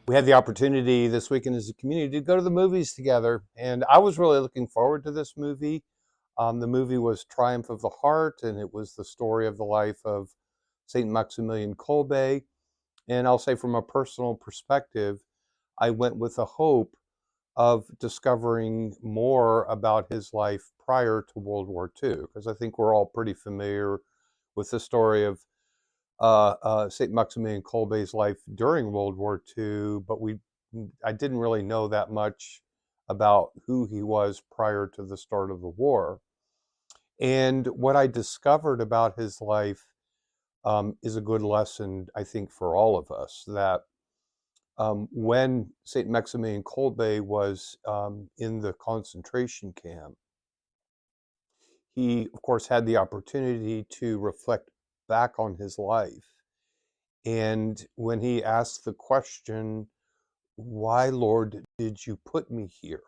We had the opportunity this weekend as a community to go to the movies together, and I was really looking forward to this movie. The movie was Triumph of the Heart, and it was the story of the life of Saint Maximillian Kolbe. And I'll say, from a personal perspective, I went with the hope of discovering more about his life prior to World War II, because I think we're all pretty familiar with the story of Saint Maximilian Kolbe's life during World War II, but I didn't really know that much about who he was prior to the start of the war. And what I discovered about his life is a good lesson, I think, for all of us, that when Saint Maximilian Kolbe was in the concentration camp, he, of course, had the opportunity to reflect back on his life. And when he asked the question, "Why, Lord, did you put me here?"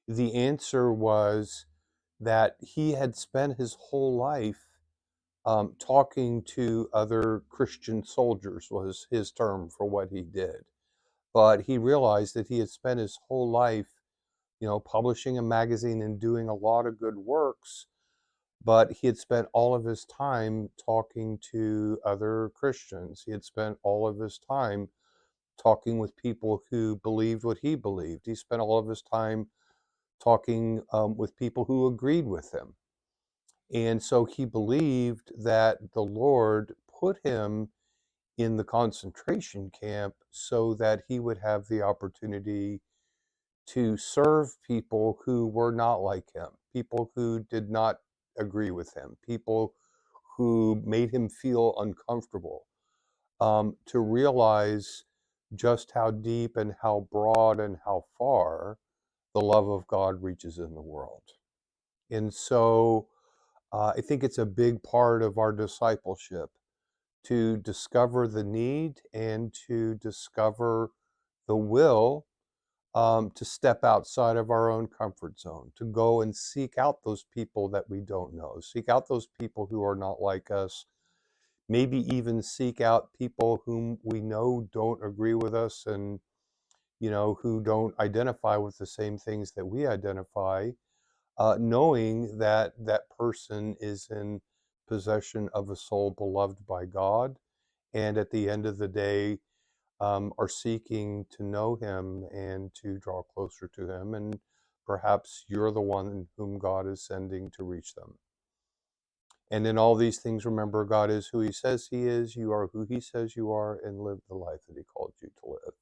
the answer was that he had spent his whole life talking to other Christian soldiers, was his term for what he did. But he realized that he had spent his whole life, publishing a magazine and doing a lot of good works, but he had spent all of his time talking to other Christians. He had spent all of his time talking with people who believed what he believed. He spent all of his time talking with people who agreed with him. And so he believed that the Lord put him in the concentration camp so that he would have the opportunity to serve people who were not like him, people who did not agree with him, people who made him feel uncomfortable, to realize just how deep and how broad and how far the love of God reaches in the world. And so I think it's a big part of our discipleship to discover the need and to discover the will, to step outside of our own comfort zone, to go and seek out those people that we don't know, seek out those people who are not like us, maybe even seek out people whom we know don't agree with us, and who don't identify with the same things that we identify, knowing that that person is in possession of a soul beloved by God, and at the end of the day, are seeking to know him and to draw closer to him. And perhaps you're the one whom God is sending to reach them. And in all these things, remember, God is who he says he is, you are who he says you are, and live the life that he called you to live.